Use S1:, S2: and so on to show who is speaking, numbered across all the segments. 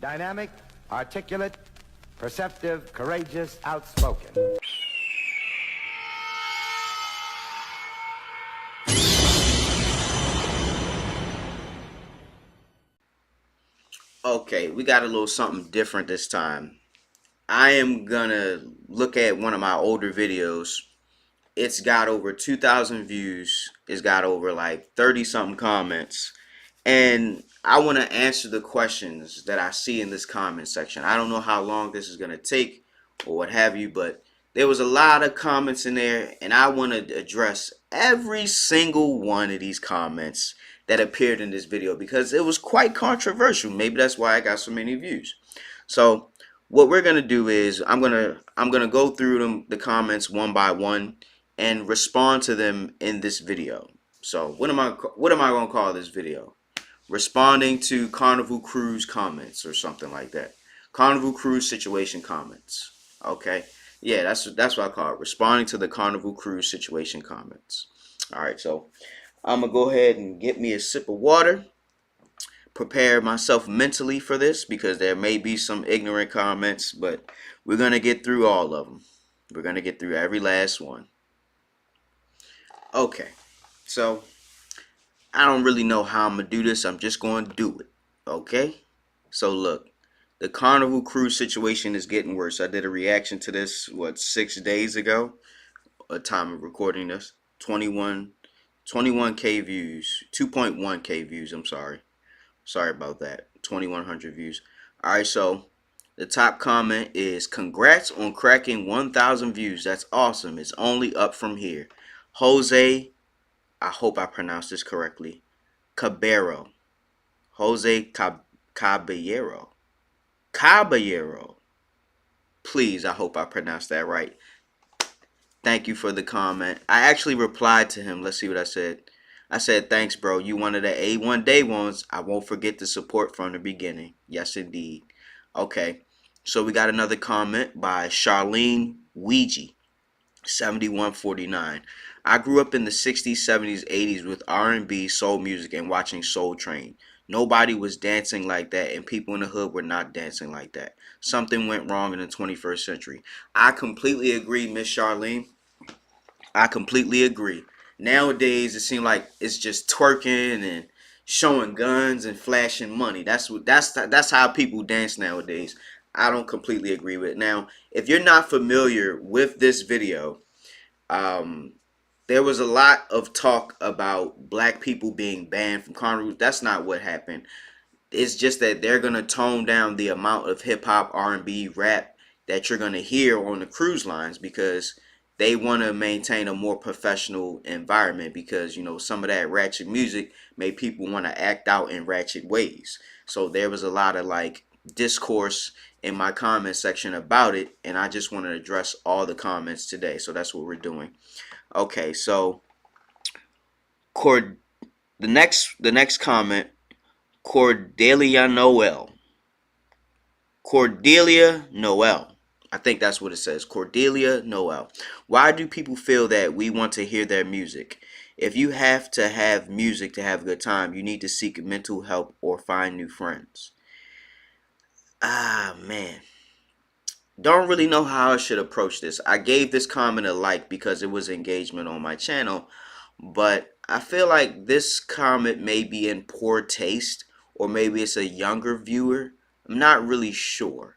S1: Dynamic, articulate, perceptive, courageous, outspoken.
S2: Okay, we got a little something different this time. I am gonna look at one of my older videos. It's got over 2,000 views. It's got over like 30 something comments. And I want to answer the questions that I see in this comment section. I don't know how long this is going to take or what have you, but there was a lot of comments in there, and I want to address every single one of these comments that appeared in this video because it was quite controversial. Maybe that's why I got so many views. So what we're going to do is I'm going to go through the comments one by one and respond to them in this video. So what am I going to call this video? Responding to Carnival Cruise comments or something like that. Carnival Cruise Situation comments. Okay. Yeah, that's what I call it. Responding to the Carnival Cruise Situation comments. All right, so I'm going to go ahead and get me a sip of water. Prepare myself mentally for this because there may be some ignorant comments, but we're going to get through all of them. We're going to get through every last one. Okay. So I don't really know how I'm going to do this. I'm just going to do it. Okay? So look, the Carnival Cruise Situation is getting worse. I did a reaction to this, 6 days ago? A time of recording this. 21K views. 2.1K views, I'm sorry. Sorry about that. 2,100 views. Alright, so the top comment is, congrats on cracking 1,000 views. That's awesome. It's only up from here. Jose, I hope I pronounced this correctly, Caballero. Jose Caballero. Caballero. Please, I hope I pronounced that right. Thank you for the comment. I actually replied to him. Let's see what I said. I said, thanks, bro. You one of the A1 day ones. I won't forget the support from the beginning. Yes, indeed. Okay. So we got another comment by Charlene Ouija. 7149. I grew up in the 60s, 70s, 80s with R&B, soul music, and watching Soul Train. Nobody was dancing like that, and people in the hood were not dancing like that. Something went wrong in the 21st century. I completely agree, Miss Charlene. I completely agree. Nowadays, it seems like it's just twerking and showing guns and flashing money. That's how people dance nowadays. I don't completely agree with it. Now, if you're not familiar with this video, there was a lot of talk about black people being banned from Carnival. That's not what happened. It's just that they're going to tone down the amount of hip-hop, R&B, rap that you're going to hear on the cruise lines because they want to maintain a more professional environment because, you know, some of that ratchet music made people want to act out in ratchet ways. So there was a lot of like discourse in my comment section about it, and I just want to address all the comments today. So that's what we're doing. Okay, so the next comment, Cordelia Noel. Cordelia Noel. I think that's what it says. Cordelia Noel. Why do people feel that we want to hear their music? If you have to have music to have a good time, you need to seek mental help or find new friends. Ah, man. Don't really know how I should approach this. I gave this comment a like because it was engagement on my channel, but I feel like this comment may be in poor taste, or maybe it's a younger viewer. I'm not really sure.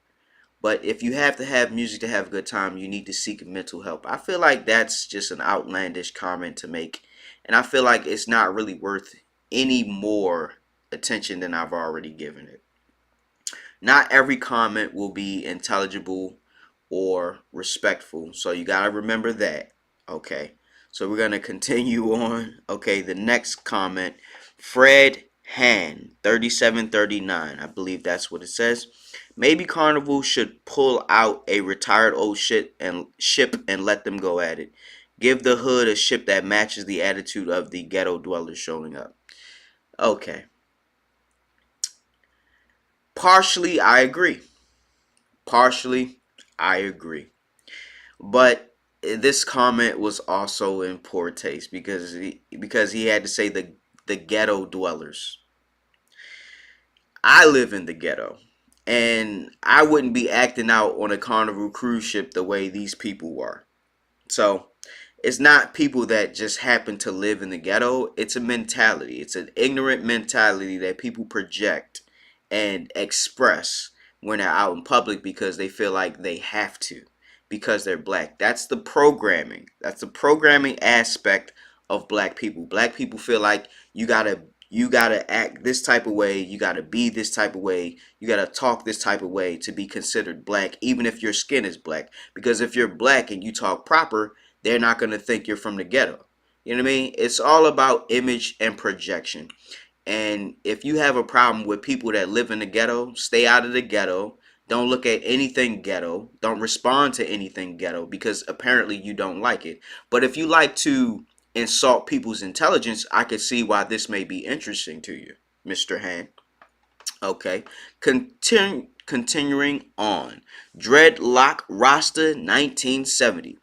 S2: But if you have to have music to have a good time, you need to seek mental help. I feel like that's just an outlandish comment to make, and I feel like it's not really worth any more attention than I've already given it. Not every comment will be intelligible or respectful, so you got to remember that. Okay, so we're going to continue on. Okay, the next comment, Fred Han 3739, I believe that's what it says. Maybe Carnival should pull out a retired old ship and let them go at it. Give the hood a ship that matches the attitude of the ghetto dwellers showing up. Okay. Partially, I agree. Partially, I agree. But this comment was also in poor taste because he had to say the ghetto dwellers. I live in the ghetto, And I wouldn't be acting out on a Carnival cruise ship the way these people were. So it's not people that just happen to live in the ghetto. It's a mentality. It's an ignorant mentality that people project and express when they're out in public because they feel like they have to because they're black. That's the programming. That's the programming aspect of black people. Black people feel like you gotta act this type of way, you gotta be this type of way, you gotta talk this type of way to be considered black, even if your skin is black. Because if you're black and you talk proper, they're not gonna think you're from the ghetto. You know what I mean? It's all about image and projection. And if you have a problem with people that live in the ghetto, stay out of the ghetto. Don't look at anything ghetto. Don't respond to anything ghetto because apparently you don't like it. But if you like to insult people's intelligence, I could see why this may be interesting to you, Mr. Han. Okay. Continuing on. Dreadlock Rasta 1970.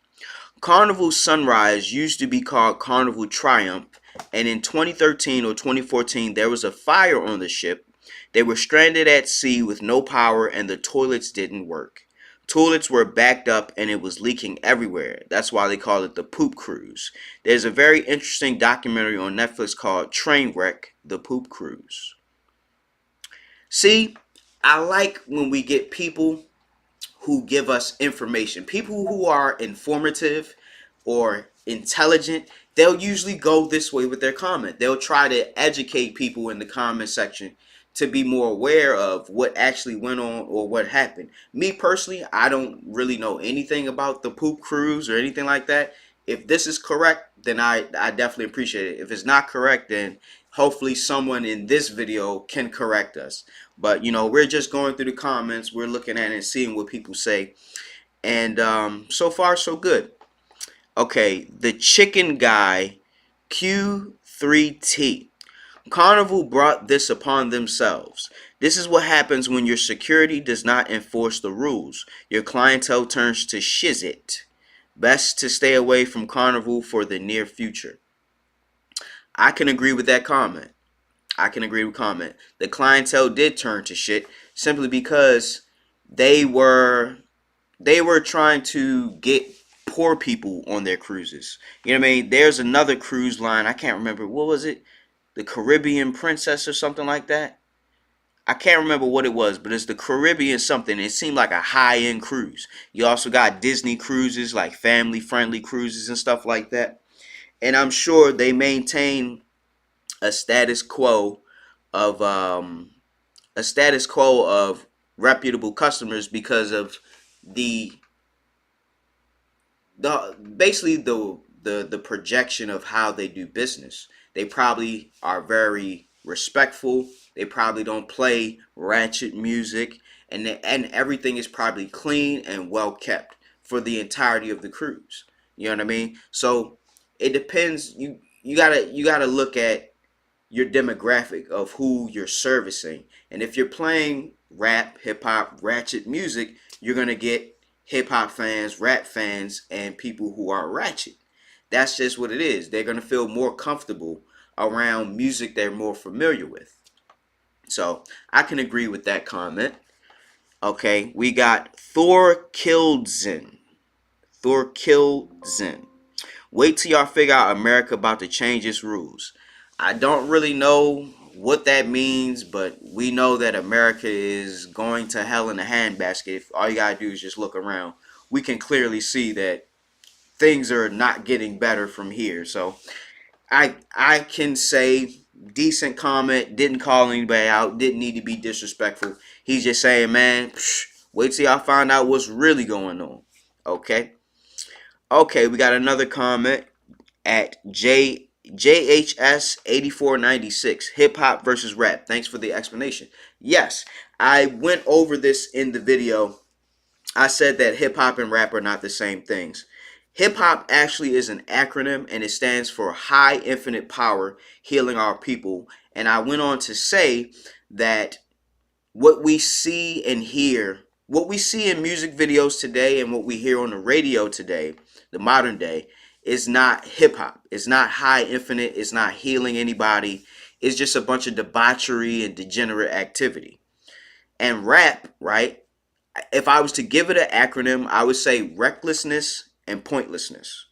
S2: Carnival Sunrise used to be called Carnival Triumph, and in 2013 or 2014 there was a fire on the ship. They were stranded at sea with no power and the toilets didn't work. Toilets were backed up and it was leaking everywhere. That's why they call it the Poop Cruise. There's a very interesting documentary on Netflix called Trainwreck: The Poop Cruise. See, I like when we get people who give us information. People who are informative or intelligent, they'll usually go this way with their comment. They'll try to educate people in the comment section to be more aware of what actually went on or what happened. Me personally, I don't really know anything about the Poop Cruise or anything like that. If this is correct, then I definitely appreciate it. If it's not correct, then hopefully someone in this video can correct us. But we're just going through the comments, we're looking at it and seeing what people say, and so far so good. Okay, the chicken guy Q3T. Carnival brought this upon themselves. This is what happens when your security does not enforce the rules. Your clientele turns to shizit. Best to stay away from Carnival for the near future. I can agree with that comment. The clientele did turn to shit simply because they were trying to get poor people on their cruises. You know what I mean? There's another cruise line. I can't remember. What was it? The Caribbean Princess or something like that? I can't remember what it was, but it's the Caribbean something. It seemed like a high-end cruise. You also got Disney cruises, like family-friendly cruises and stuff like that. And I'm sure they maintain a status quo of reputable customers because of the basically the projection of how they do business. They probably are very respectful. They probably don't play ratchet music, and everything is probably clean and well kept for the entirety of the cruise. You know what I mean? So it depends. You gotta look at your demographic of who you're servicing. And if you're playing rap, hip hop, ratchet music, you're going to get hip hop fans, rap fans, and people who are ratchet. That's just what it is. They're going to feel more comfortable around music they're more familiar with. So I can agree with that comment. Okay, we got Thorkildsen. Wait till y'all figure out America about to change its rules. I don't really know what that means, but we know that America is going to hell in a handbasket. If all you gotta do is just look around, we can clearly see that things are not getting better from here. So I can say decent comment, didn't call anybody out, didn't need to be disrespectful. He's just saying, man, wait till y'all find out what's really going on. Okay, we got another comment at JHS 8496. Hip hop versus rap. Thanks for the explanation. Yes, I went over this in the video. I said that hip hop and rap are not the same things. Hip hop actually is an acronym and it stands for High Infinite Power Healing Our People. And I went on to say that what we see and hear, what we see in music videos today and what we hear on the radio today, the modern day, is not hip hop. It's not high infinite. It's not healing anybody. It's just a bunch of debauchery and degenerate activity. And rap, right? If I was to give it an acronym, I would say recklessness and pointlessness.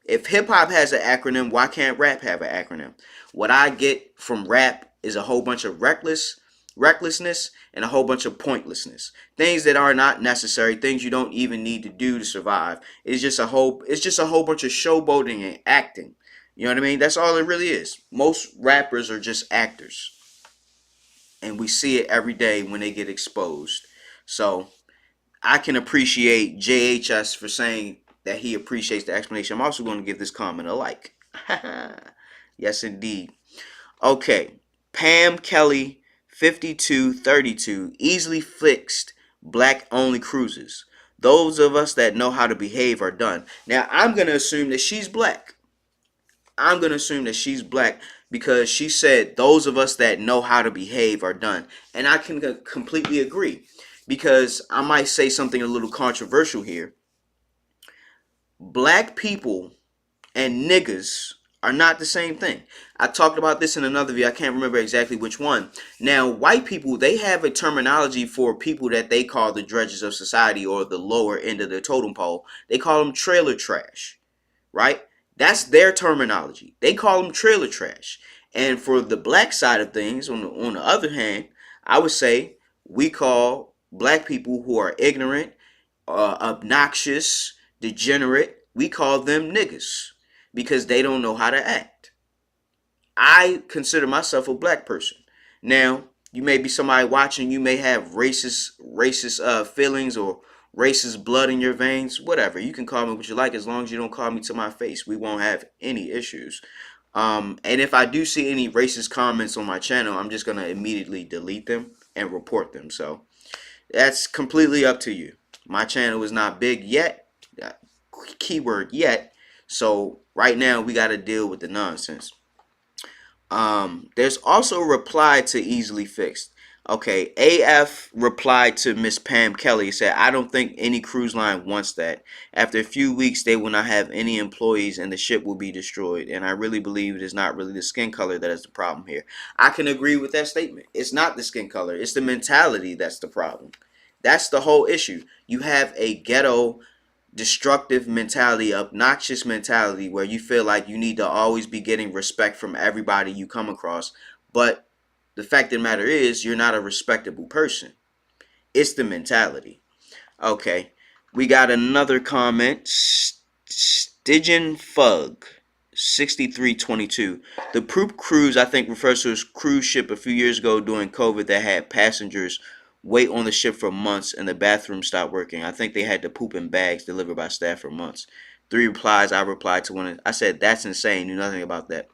S2: If hip hop has an acronym, why can't rap have an acronym? What I get from rap is a whole bunch of recklessness and a whole bunch of pointlessness. Things that are not necessary, things you don't even need to do to survive. It's just a whole bunch of showboating and acting. You know what I mean? That's all it really is. Most rappers are just actors. And we see it every day when they get exposed. So I can appreciate JHS for saying that he appreciates the explanation. I'm also going to give this comment a like. Yes, indeed. Okay. Pam Kelly, 5232, easily fixed black only cruises. Those of us that know how to behave are done. Now, I'm going to assume that she's black. Because she said those of us that know how to behave are done. And I can completely agree, because I might say something a little controversial here. Black people and niggas are not the same thing. I talked about this in another video. I can't remember exactly which one. Now, white people, they have a terminology for people that they call the dredges of society, or the lower end of the totem pole. They call them trailer trash, right? That's their terminology. They call them trailer trash. And for the black side of things, on the other hand, I would say we call black people who are ignorant, obnoxious, degenerate, we call them niggas, because they don't know how to act. I consider myself a black person. Now, you may be somebody watching, you may have racist feelings or racist blood in your veins, whatever. You can call me what you like, as long as you don't call me to my face. We won't have any issues. And if I do see any racist comments on my channel, I'm just going to immediately delete them and report them. So that's completely up to you. My channel is not big yet. Keyword yet. So right now we got to deal with the nonsense. There's also a reply to easily fixed. Okay, AF replied to Miss Pam Kelly, said, I don't think any cruise line wants that. After a few weeks, they will not have any employees and the ship will be destroyed. And I really believe it is not really the skin color that is the problem here. I can agree with that statement. It's not the skin color. It's the mentality that's the problem. That's the whole issue. You have a ghetto, destructive mentality, obnoxious mentality, where you feel like you need to always be getting respect from everybody you come across. But the fact of the matter is, you're not a respectable person. It's the mentality. Okay, we got another comment. Stygian Fug 6322. The Poop Cruise, I think, refers to a cruise ship a few years ago during COVID that had passengers wait on the ship for months and the bathroom stopped working. I think they had to poop in bags delivered by staff for months. 3 replies. I replied to one. I said, that's insane. Knew nothing about that.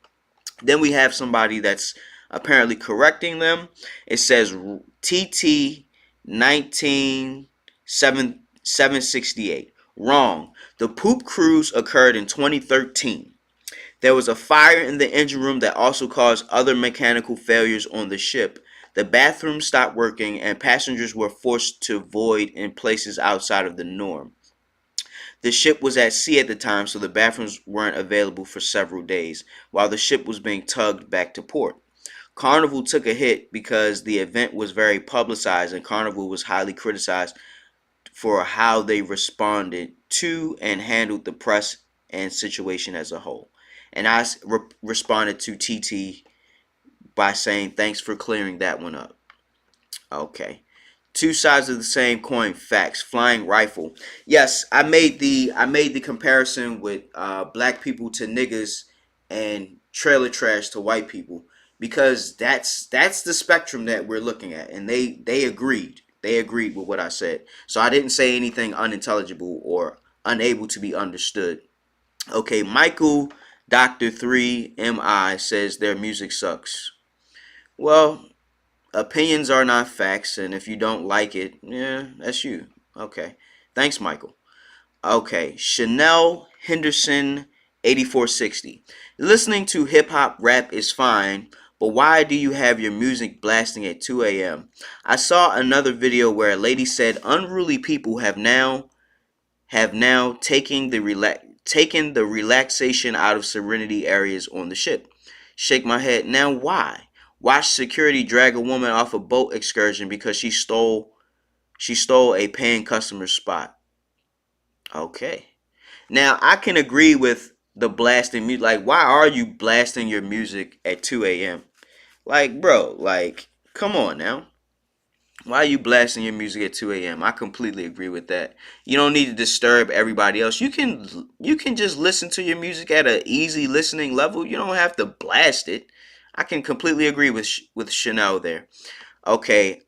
S2: Then we have somebody that's apparently correcting them. It says TT 19768. Wrong. The poop cruise occurred in 2013. There was a fire in the engine room that also caused other mechanical failures on the ship. The bathroom stopped working and passengers were forced to void in places outside of the norm. The ship was at sea at the time, so the bathrooms weren't available for several days while the ship was being tugged back to port. Carnival took a hit because the event was very publicized, and Carnival was highly criticized for how they responded to and handled the press and situation as a whole. And I responded to TT by saying, thanks for clearing that one up. Okay. Two sides of the same coin. Facts. Flying rifle. Yes, I made the comparison with black people to niggas and trailer trash to white people, because that's the spectrum that we're looking at, and they agreed. They agreed with what I said. So I didn't say anything unintelligible or unable to be understood. Okay, Michael Dr. 3MI says their music sucks. Well, opinions are not facts, and if you don't like it, yeah, that's you. Okay. Thanks, Michael. Okay. Chanel Henderson 8460. Listening to hip hop rap is fine, but why do you have your music blasting at 2 a.m.? I saw another video where a lady said unruly people have now taken the relaxation out of serenity areas on the ship. Shake my head. Now why? Watch security drag a woman off a boat excursion because she stole a paying customer's spot. Okay. Now I can agree with the blasting music. Like, why are you blasting your music at 2 a.m.? Like, bro, like, come on now. Why are you blasting your music at 2 a.m.? I completely agree with that. You don't need to disturb everybody else. You can just listen to your music at an easy listening level. You don't have to blast it. I can completely agree with Chanel there. Okay,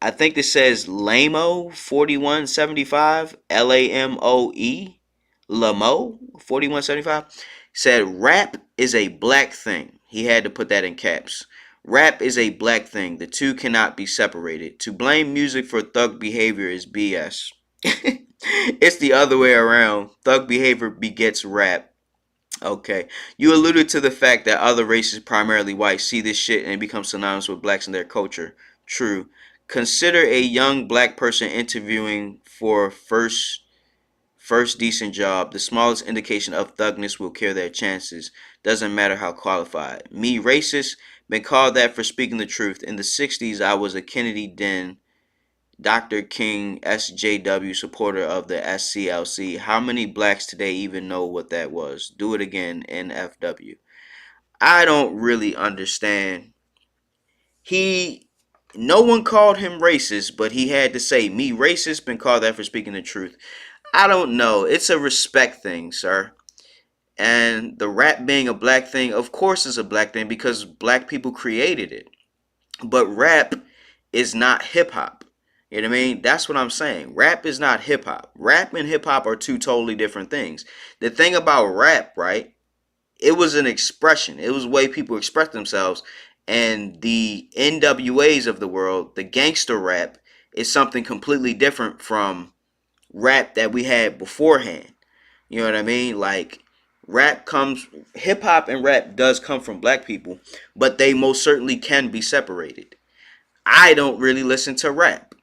S2: I think this says Lamo 4175 Lamoe Lamo 4175 said rap is a black thing. He had to put that in caps. Rap is a black thing. The two cannot be separated. To blame music for thug behavior is BS. It's the other way around. Thug behavior begets rap. Okay. You alluded to the fact that other races, primarily white, see this shit and become synonymous with blacks and their culture. True. Consider a young black person interviewing for first decent job. The smallest indication of thugness will kill their chances. Doesn't matter how qualified. Me racist, been called that for speaking the truth. In the 60s, I was a Kennedy Den, Dr. King SJW supporter of the SCLC. How many blacks today even know what that was? Do it again, NFW. I don't really understand. He No one called him racist, but he had to say, me racist, been called that for speaking the truth. I don't know. It's a respect thing, sir. And the rap being a black thing, of course, is a black thing because black people created it. But rap is not hip hop. You know what I mean? That's what I'm saying. Rap is not hip hop. Rap and hip hop are two totally different things. The thing about rap, right? It was an expression. It was a way people express themselves. And the NWAs of the world, the gangster rap, is something completely different from rap that we had beforehand. You know what I mean? Like, hip hop and rap does come from black people, but they most certainly can be separated. I don't really listen to rap.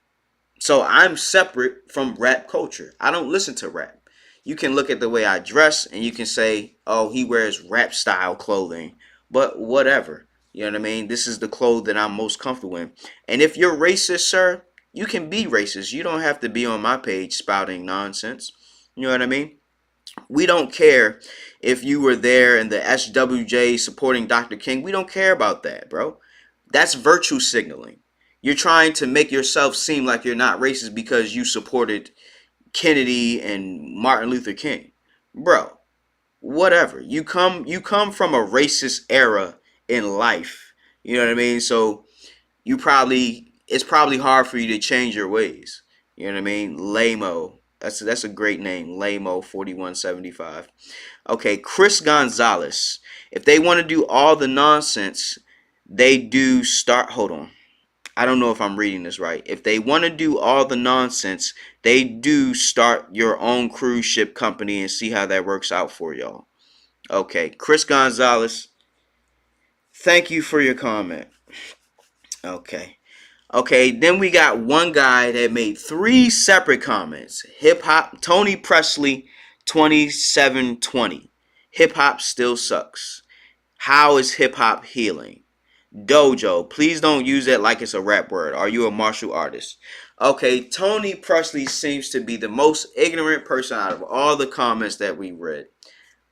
S2: So I'm separate from rap culture. I don't listen to rap. You can look at the way I dress and you can say, oh, he wears rap style clothing. But whatever. You know what I mean? This is the clothes that I'm most comfortable in. And if you're racist, sir, you can be racist. You don't have to be on my page spouting nonsense. You know what I mean? We don't care if you were there in the SWJ supporting Dr. King. We don't care about that, bro. That's virtue signaling. You're trying to make yourself seem like you're not racist because you supported Kennedy and Martin Luther King. Bro, whatever. You come from a racist era in life. You know what I mean? So it's probably hard for you to change your ways. You know what I mean? Lamo. That's a great name. Lamo 4175. Okay, Chris Gonzalez. If they want to do all the nonsense, they do start. Hold on. I don't know if I'm reading this right. If they want to do all the nonsense, they do start your own cruise ship company and see how that works out for y'all. Okay, Chris Gonzalez, thank you for your comment. Okay. Okay, then we got one guy that made three separate comments. Hip hop, Tony Presley 2720. Hip hop still sucks. How is hip hop healing? Dojo, please don't use that like it's a rap word. Are you a martial artist? Okay, Tony Presley seems to be the most ignorant person out of all the comments that we read.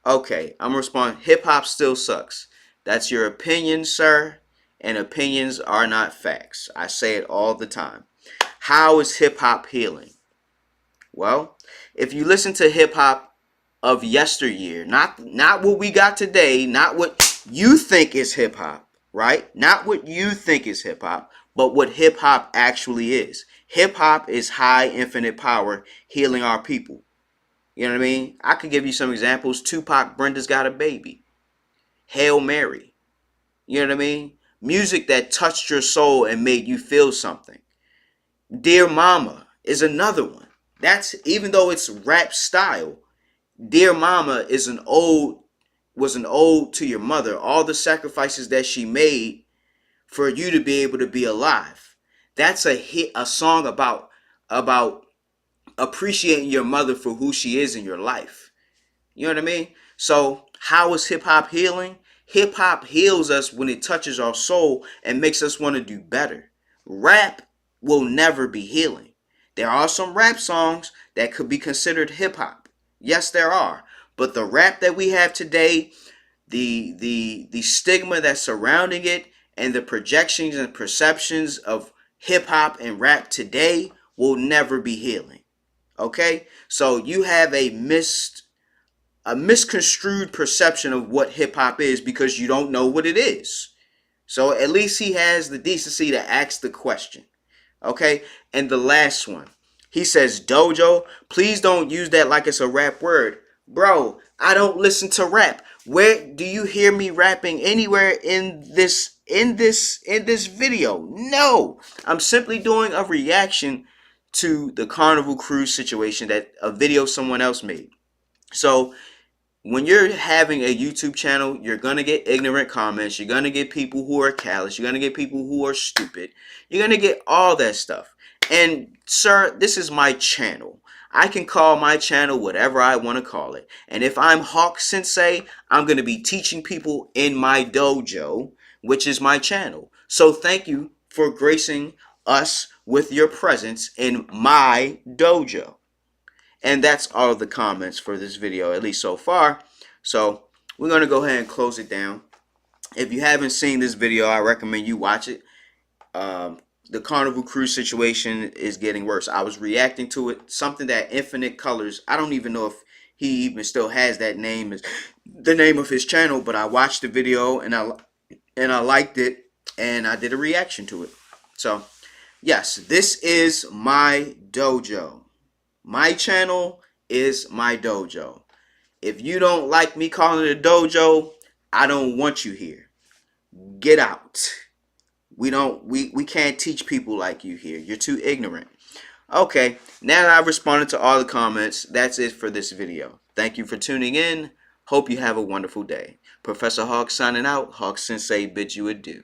S2: Okay, I'm responding. Hip hop still sucks. That's your opinion, sir, and opinions are not facts. I say it all the time. How is hip hop healing? Well, if you listen to hip hop of yesteryear, not what we got today, not what you think is hip hop, right? Not what you think is hip hop, but what hip hop actually is. Hip hop is high infinite power healing our people. You know what I mean? I could give you some examples. Tupac, Brenda's Got a Baby. Hail Mary. You know what I mean? Music that touched your soul and made you feel something. Dear Mama is another one. That's, even though it's rap style, Dear Mama was an ode to your mother. All the sacrifices that she made for you to be able to be alive. That's a song about appreciating your mother for who she is in your life. You know what I mean? So how is hip hop healing? Hip hop heals us when it touches our soul and makes us want to do better. Rap will never be healing. There are some rap songs that could be considered hip hop. Yes, there are. But the rap that we have today, the stigma that's surrounding it, and the projections and perceptions of hip hop and rap today will never be healing. Okay? So you have a misconstrued perception of what hip hop is because you don't know what it is. So at least he has the decency to ask the question. Okay? And the last one. He says, Dojo, please don't use that like it's a rap word. Bro, I don't listen to rap. Where do you hear me rapping anywhere in this video? No. I'm simply doing a reaction to the Carnival Cruise Situation, that a video someone else made. So when you're having a YouTube channel, you're going to get ignorant comments. You're going to get people who are callous. You're going to get people who are stupid. You're going to get all that stuff. And sir, this is my channel. I can call my channel whatever I want to call it. And if I'm Hawk Sensei, I'm going to be teaching people in my dojo, which is my channel. So thank you for gracing us with your presence in my dojo. And that's all of the comments for this video, at least so far. So we're going to go ahead and close it down. If you haven't seen this video, I recommend you watch it. The Carnival Cruise Situation is getting worse. I was reacting to it. Something that Infinite Colors, I don't even know if he even still has that name as the name of his channel, but I watched the video and I liked it and I did a reaction to it. So yes, this is my dojo. My channel is my dojo. If you don't like me calling it a dojo, I don't want you here. Get out. We can't teach people like you here. You're too ignorant. Okay, now that I've responded to all the comments, that's it for this video. Thank you for tuning in. Hope you have a wonderful day. Professor Hawk signing out. Hawk Sensei bids you adieu.